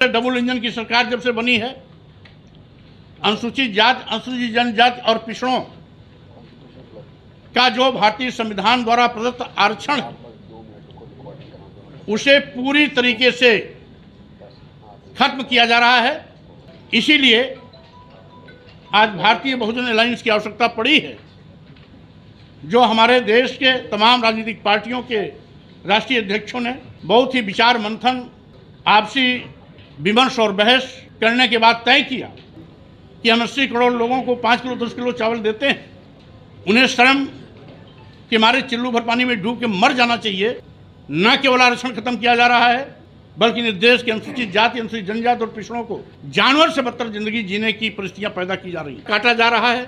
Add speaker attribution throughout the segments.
Speaker 1: Double engine की सरकार जब से बनी है, अनुसूचित जाति, अनुसूचित जनजाति और पिछड़ों का जो भारतीय संविधान द्वारा प्रदत्त आरक्षण है, उसे पूरी तरीके से खत्म किया जा रहा है। इसीलिए आज भारतीय बहुजन अलायंस की आवश्यकता पड़ी है, जो हमारे देश के तमाम राजनीतिक पार्टियों के राष्ट्रीय अध्यक्षों ने बहुत ही विचार मंथन, आपसी विमर्श और बहस करने के बाद तय किया कि हम 80 करोड़ लोगों को 5 किलो 10 किलो चावल देते हैं। उन्हें शर्म के मारे चिल्लू भर पानी में डूब के मर जाना चाहिए। न केवल आरक्षण खत्म किया जा रहा है, बल्कि इस देश के अनुसूचित जाति, अनुसूचित जनजाति और पिछड़ों को जानवर से बदतर जिंदगी जीने की परिस्थितियां पैदा की जा रही हैं। काटा जा रहा है,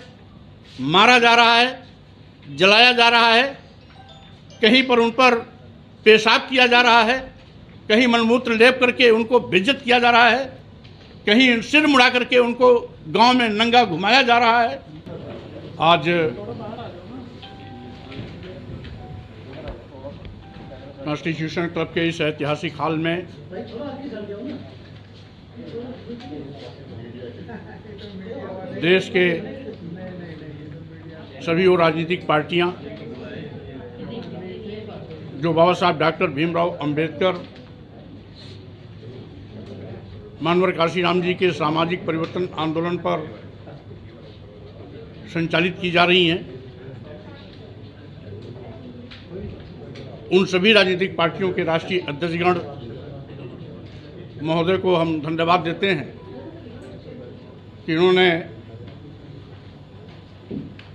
Speaker 1: मारा जा रहा है, जलाया जा रहा है, कहीं पर उन पर पेशाब किया जा रहा है, कहीं मलमूत्र लेप करके उनको बेइज्जत किया जा रहा है, कहीं सिर मुड़ा करके उनको गांव में नंगा घुमाया जा रहा है। आज कॉन्स्टिट्यूशन क्लब के इस ऐतिहासिक हाल में देश के सभी वो राजनीतिक पार्टियां जो बाबा साहब डॉक्टर भीमराव अंबेडकर, मानवर काशीराम जी के सामाजिक परिवर्तन आंदोलन पर संचालित की जा रही हैं, उन सभी राजनीतिक पार्टियों के राष्ट्रीय अध्यक्षगण महोदय को हम धन्यवाद देते हैं कि इन्होंने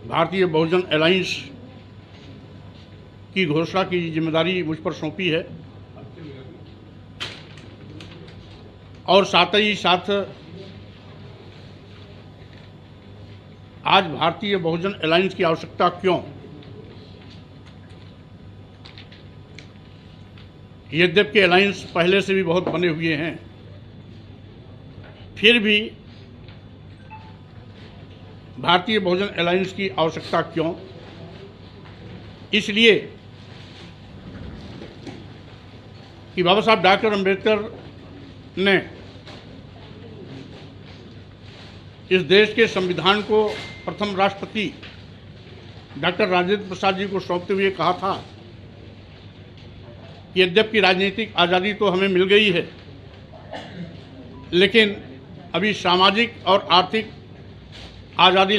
Speaker 1: भारतीय बहुजन अलायंस की घोषणा की जिम्मेदारी मुझ पर सौंपी है। और साथ ही साथ आज भारतीय बहुजन अलायंस की आवश्यकता क्यों? यद्यपि अलायंस पहले से भी बहुत बने हुए हैं, फिर भी भारतीय बहुजन अलायंस की आवश्यकता क्यों? इसलिए कि बाबा साहब डॉक्टर अंबेडकर ने इस देश के संविधान को प्रथम राष्ट्रपति डॉक्टर राजेंद्र प्रसाद जी को सौंपते हुए कहा था कि यद्यपि राजनीतिक आज़ादी तो हमें मिल गई है, लेकिन अभी सामाजिक और आर्थिक आज़ादी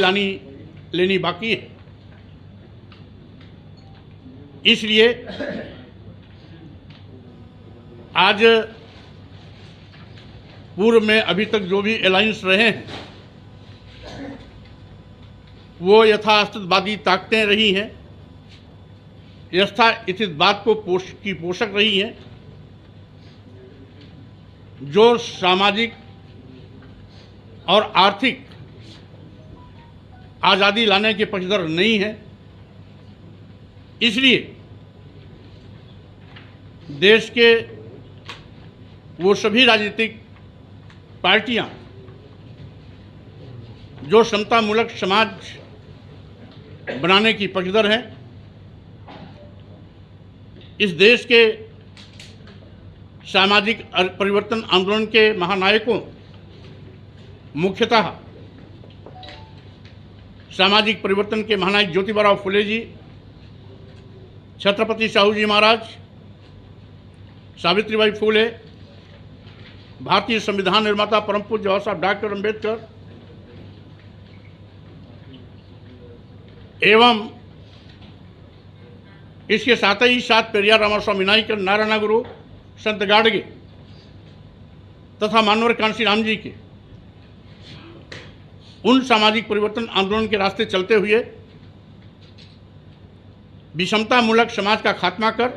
Speaker 1: लेनी बाकी है। इसलिए आज पूर्व में अभी तक जो भी अलायंस रहे हैं, वो यथास्थितवादी ताकतें रही हैं, यथास्थितवाद को पोषक रही हैं, जो सामाजिक और आर्थिक आज़ादी लाने के पक्षधर नहीं है। इसलिए देश के वो सभी राजनीतिक पार्टियां जो समतामूलक समाज बनाने की पक्षधर हैं, इस देश के सामाजिक परिवर्तन आंदोलन के महानायकों, मुख्यतः सामाजिक परिवर्तन के महानायक ज्योतिबा फुले जी, छत्रपति साहू जी महाराज, सावित्रीबाई फुले, भारतीय संविधान निर्माता परम पूज्य बाबा साहब डॉक्टर अंबेडकर एवं इसके साथ ही साथ पेरियार रामास्वामी नायकर, नारायण गुरु, संत गाडगे तथा मानवर कांशीराम जी के उन सामाजिक परिवर्तन आंदोलन के रास्ते चलते हुए विषमतामूलक समाज का खात्मा कर,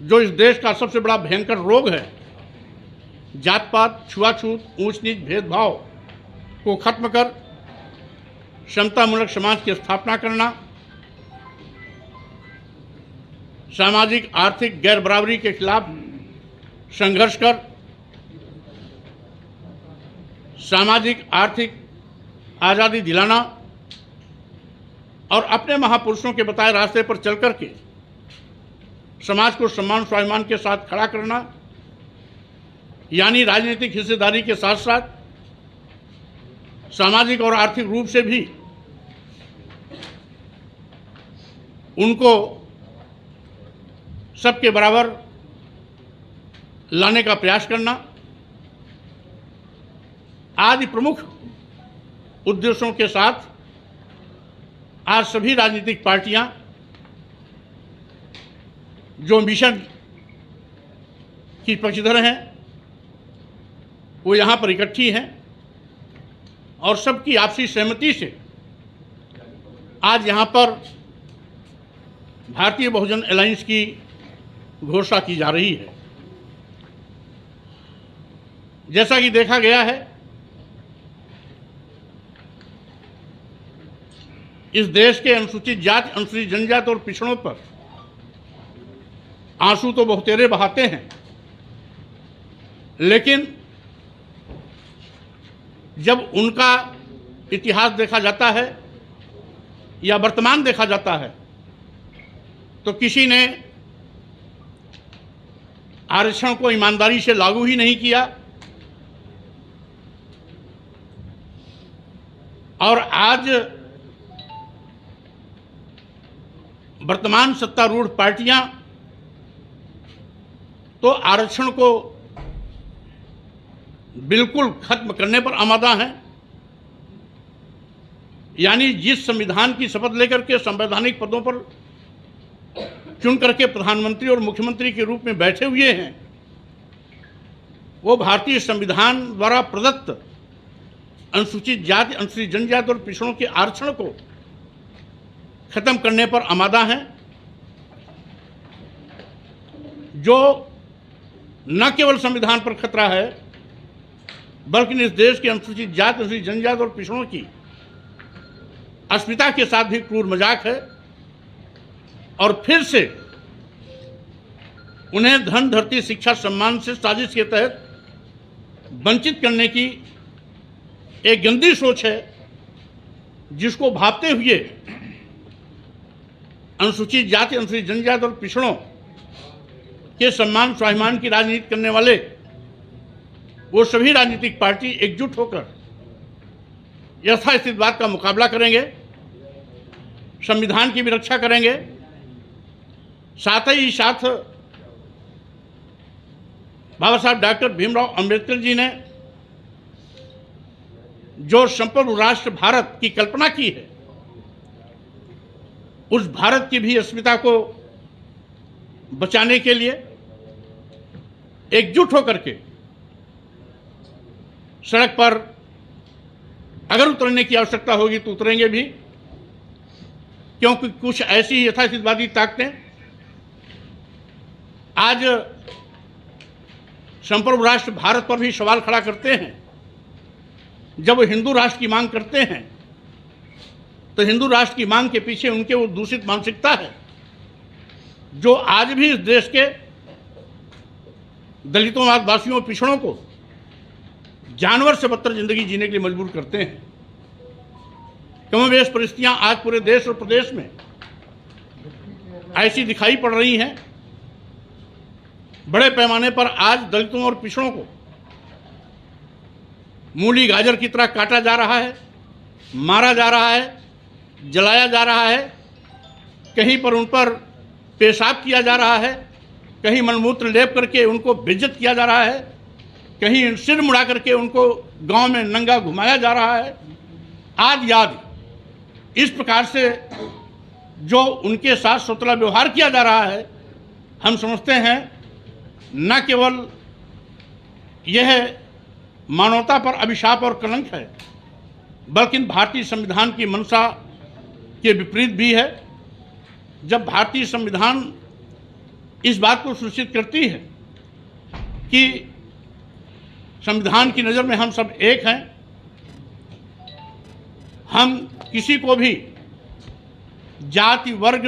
Speaker 1: जो इस देश का सबसे बड़ा भयंकर रोग है, जात पात, छुआछूत, ऊंच नीच भेदभाव को खत्म कर समतामूलक समाज की स्थापना करना, सामाजिक आर्थिक गैर बराबरी के खिलाफ संघर्ष कर सामाजिक आर्थिक आज़ादी दिलाना और अपने महापुरुषों के बताए रास्ते पर चल करके समाज को सम्मान स्वाभिमान के साथ खड़ा करना, यानी राजनीतिक हिस्सेदारी के साथ साथ सामाजिक और आर्थिक रूप से भी उनको सबके बराबर लाने का प्रयास करना आदि प्रमुख उद्देश्यों के साथ आज सभी राजनीतिक पार्टियां जो मिशन की पक्षधर हैं वो यहाँ पर इकट्ठी हैं और सबकी आपसी सहमति से आज यहाँ पर भारतीय बहुजन अलायंस की घोषणा की जा रही है। जैसा कि देखा गया है, इस देश के अनुसूचित जाति, अनुसूचित जनजाति और पिछड़ों पर आंसू तो बहुतेरे बहाते हैं, लेकिन जब उनका इतिहास देखा जाता है या वर्तमान देखा जाता है तो किसी ने आरक्षण को ईमानदारी से लागू ही नहीं किया और आज वर्तमान सत्तारूढ़ पार्टियां तो आरक्षण को बिल्कुल खत्म करने पर आमादा हैं। यानी जिस संविधान की शपथ लेकर के संवैधानिक पदों पर चुन करके प्रधानमंत्री और मुख्यमंत्री के रूप में बैठे हुए हैं, वो भारतीय संविधान द्वारा प्रदत्त अनुसूचित जाति, अनुसूचित जनजाति और पिछड़ों के आरक्षण को खत्म करने पर आमादा हैं, जो न केवल संविधान पर खतरा है बल्कि इस देश के अनुसूचित जाति, अनुसूचित जनजाति और पिछड़ों की अस्मिता के साथ भी क्रूर मजाक है और फिर से उन्हें धन, धरती, शिक्षा, सम्मान से साजिश के तहत वंचित करने की एक गंदी सोच है, जिसको भांपते हुए अनुसूचित जाति, अनुसूचित जनजाति और पिछड़ों के सम्मान स्वाभिमान की राजनीति करने वाले वो सभी राजनीतिक पार्टी एकजुट होकर यथास्थितिवाद का मुकाबला करेंगे, संविधान की भी रक्षा करेंगे। साथ ही साथ बाबा साहब डॉक्टर भीमराव अंबेडकर जी ने जो संप्रभु राष्ट्र भारत की कल्पना की है, उस भारत की भी अस्मिता को बचाने के लिए एकजुट होकर के सड़क पर अगर उतरने की आवश्यकता होगी तो उतरेंगे भी, क्योंकि कुछ ऐसी यथास्थितिवादी ताकतें आज संप्रभु राष्ट्र भारत पर भी सवाल खड़ा करते हैं। जब वो हिंदू राष्ट्र की मांग करते हैं तो हिंदू राष्ट्र की मांग के पीछे उनके वो दूषित मानसिकता है जो आज भी इस देश के दलितों, आदिवासियों, पिछड़ों को जानवर से बदतर जिंदगी जीने के लिए मजबूर करते हैं। कमोबेश परिस्थितियां आज पूरे देश और प्रदेश में ऐसी दिखाई पड़ रही हैं। बड़े पैमाने पर आज दलितों और पिछड़ों को मूली गाजर की तरह काटा जा रहा है, मारा जा रहा है, जलाया जा रहा है, कहीं पर उन पर पेशाब किया जा रहा है, कहीं मलमूत्र लेप करके उनको बेइज्जत किया जा रहा है, कहीं सिर मुड़ा करके उनको गांव में नंगा घुमाया जा रहा है, आदि आदि। इस प्रकार से जो उनके साथ सौतला व्यवहार किया जा रहा है, हम समझते हैं न केवल यह मानवता पर अभिशाप और कलंक है, बल्कि भारतीय संविधान की मंशा के विपरीत भी है। जब भारतीय संविधान इस बात को सुनिश्चित करती है कि संविधान की नज़र में हम सब एक हैं, हम किसी को भी जाति, वर्ग,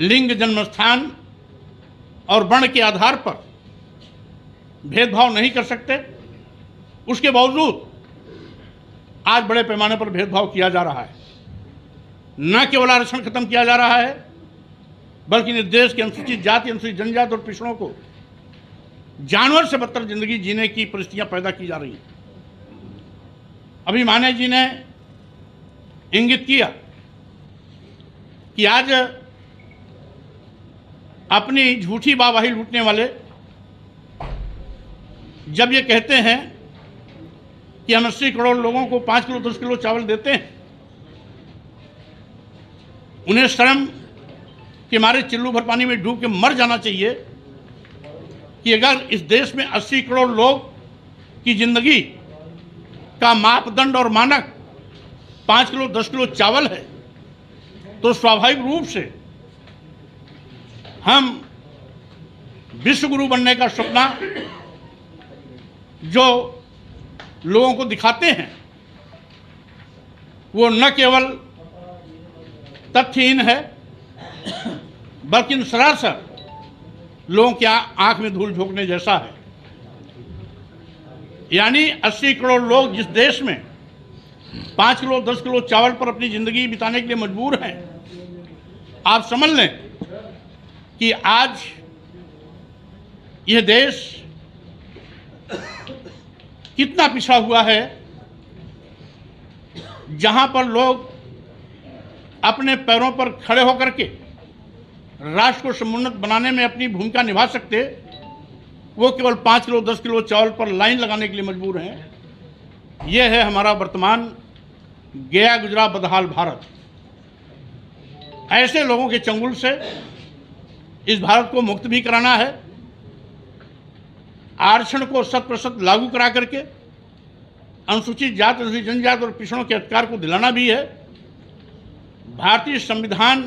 Speaker 1: लिंग, जन्मस्थान और वर्ण के आधार पर भेदभाव नहीं कर सकते, उसके बावजूद आज बड़े पैमाने पर भेदभाव किया जा रहा है। न केवल आरक्षण खत्म किया जा रहा है, बल्कि इस देश के अनुसूचित जाति, अनुसूचित जनजाति और पिछड़ों को जानवर से बदतर जिंदगी जीने की परिस्थितियां पैदा की जा रही हैं। अभी माने जी ने इंगित किया कि आज अपनी झूठी वाहवाही लूटने वाले जब ये कहते हैं कि हम 80 करोड़ लोगों को 5 किलो 10 किलो चावल देते हैं, उन्हें शर्म के मारे चिल्लू भर पानी में डूब के मर जाना चाहिए कि अगर इस देश में 80 करोड़ लोग की जिंदगी का मापदंड और मानक 5 किलो 10 किलो चावल है, तो स्वाभाविक रूप से हम विश्व गुरु बनने का सपना जो लोगों को दिखाते हैं वो न केवल तथ्यहीन है बल्कि सरासर लोगों की आंख में धूल झोंकने जैसा है। यानी 80 करोड़ लोग जिस देश में 5 किलो 10 किलो चावल पर अपनी जिंदगी बिताने के लिए मजबूर हैं, आप समझ लें कि आज यह देश कितना पिछड़ा हुआ है, जहां पर लोग अपने पैरों पर खड़े होकर के राष्ट्र को समुन्नत बनाने में अपनी भूमिका निभा सकते, वो केवल 5 किलो 10 किलो चावल पर लाइन लगाने के लिए मजबूर हैं। यह है हमारा वर्तमान गया गुजरा बदहाल भारत। ऐसे लोगों के चंगुल से इस भारत को मुक्त भी कराना है, आरक्षण को 100% लागू करा करके अनुसूचित जाति अनुसूचित जनजाति और पिछड़ों के अधिकार को दिलाना भी है। भारतीय संविधान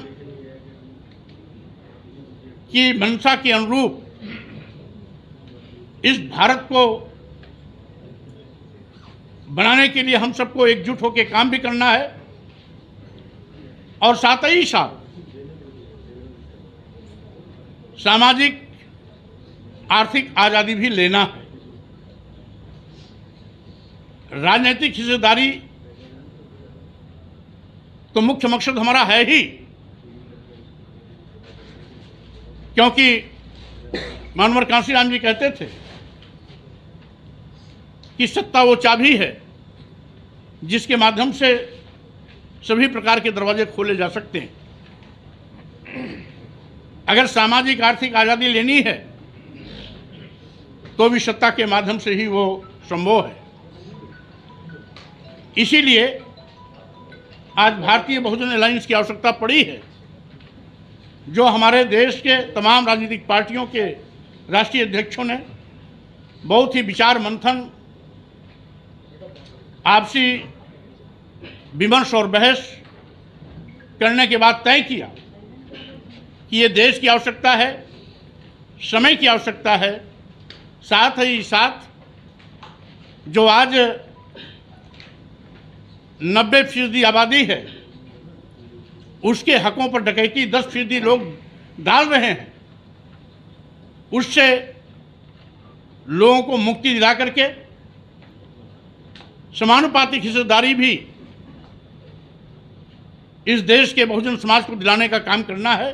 Speaker 1: की मंशा के अनुरूप इस भारत को बनाने के लिए हम सबको एकजुट होकर काम भी करना है और साथ ही साथ सामाजिक आर्थिक आजादी भी लेना है। राजनीतिक हिस्सेदारी तो मुख्य मकसद हमारा है ही, क्योंकि मानवर कांशीराम जी कहते थे कि सत्ता वो चाबी है जिसके माध्यम से सभी प्रकार के दरवाजे खोले जा सकते हैं। अगर सामाजिक आर्थिक आजादी लेनी है तो भी सत्ता के माध्यम से ही वो संभव है। इसीलिए आज भारतीय बहुजन अलायंस की आवश्यकता पड़ी है, जो हमारे देश के तमाम राजनीतिक पार्टियों के राष्ट्रीय अध्यक्षों ने बहुत ही विचार मंथन, आपसी विमर्श और बहस करने के बाद तय किया कि ये देश की आवश्यकता है, समय की आवश्यकता है। साथ ही साथ जो आज 90% आबादी है उसके हकों पर डकैती 10% लोग डाल रहे हैं, उससे लोगों को मुक्ति दिला करके समानुपातिक हिस्सेदारी भी इस देश के बहुजन समाज को दिलाने का काम करना है।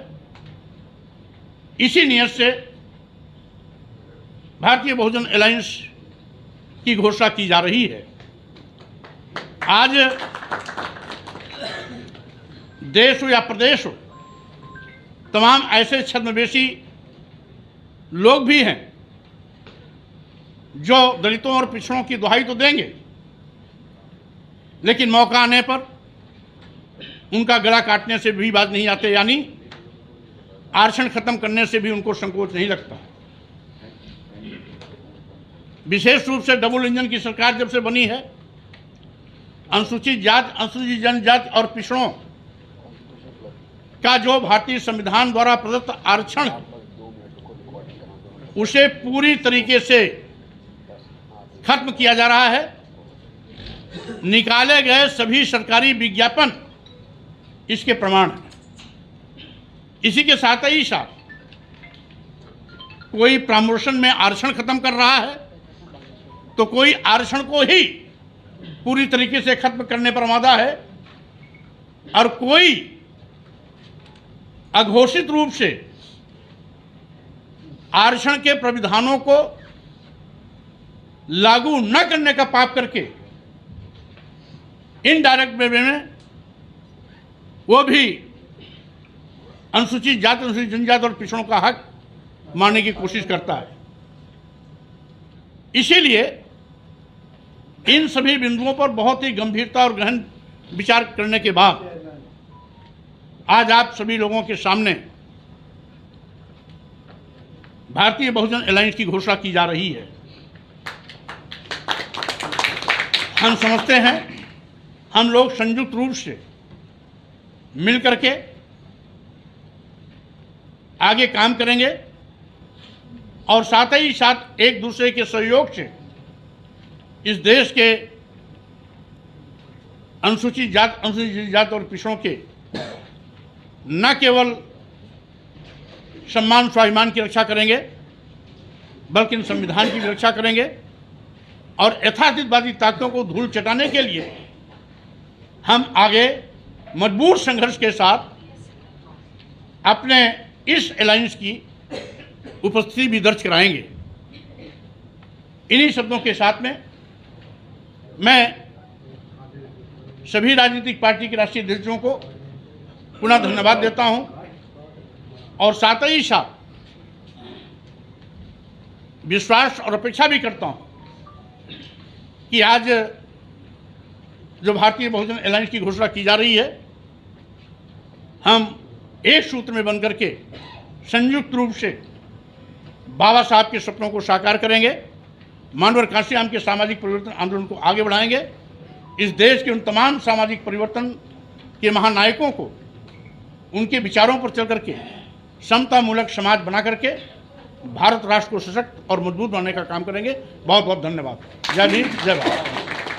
Speaker 1: इसी नियत से भारतीय बहुजन अलायंस की घोषणा की जा रही है। आज देश हो या प्रदेश हो, तमाम ऐसे छद्मवेशी लोग भी हैं जो दलितों और पिछड़ों की दुहाई तो देंगे, लेकिन मौका आने पर उनका गला काटने से भी बाज नहीं आते, यानी आरक्षण खत्म करने से भी उनको संकोच नहीं लगता। विशेष रूप से डबल इंजन की सरकार जब से बनी है, अनुसूचित जाति अनुसूचित जनजाति और पिछड़ों का जो भारतीय संविधान द्वारा प्रदत्त आरक्षण है उसे पूरी तरीके से खत्म किया जा रहा है। निकाले गए सभी सरकारी विज्ञापन इसके प्रमाण हैं। इसी के साथ ही साथ कोई प्रमोशन में आरक्षण खत्म कर रहा है तो कोई आरक्षण को ही पूरी तरीके से खत्म करने पर आमादा है, और कोई अघोषित रूप से आरक्षण के प्राविधानों को लागू न करने का पाप करके इनडायरेक्ट वे में वो भी अनुसूचित जाति, अनुसूचित जनजाति और पिछड़ों का हक मारने की कोशिश करता है। इसीलिए इन सभी बिंदुओं पर बहुत ही गंभीरता और गहन विचार करने के बाद आज आप सभी लोगों के सामने भारतीय बहुजन अलायंस की घोषणा की जा रही है। हम समझते हैं हम लोग संयुक्त रूप से मिलकर के आगे काम करेंगे और साथ ही साथ एक दूसरे के सहयोग से इस देश के अनुसूचित जाति और पिछड़ों के न केवल सम्मान स्वाभिमान की रक्षा करेंगे बल्कि संविधान की भी रक्षा करेंगे और यथार्थवादी ताकतों को धूल चटाने के लिए हम आगे मजबूत संघर्ष के साथ अपने इस अलायंस की उपस्थिति भी दर्ज कराएंगे। इन्हीं शब्दों के साथ में मैं सभी राजनीतिक पार्टी के राष्ट्रीय अध्यक्षों को पुनः धन्यवाद देता हूं और साथ ही साथ विश्वास और अपेक्षा भी करता हूं कि आज जो भारतीय बहुजन अलायंस की घोषणा की जा रही है, हम एक सूत्र में बनकर के संयुक्त रूप से बाबा साहब के सपनों को साकार करेंगे, मानवर कांशीराम के सामाजिक परिवर्तन आंदोलन को आगे बढ़ाएंगे, इस देश के उन तमाम सामाजिक परिवर्तन के महानायकों को उनके विचारों पर चल करके समतामूलक समाज बना करके भारत राष्ट्र को सशक्त और मजबूत बनाने का काम करेंगे। बहुत बहुत धन्यवाद। जय भीम, जय भारत।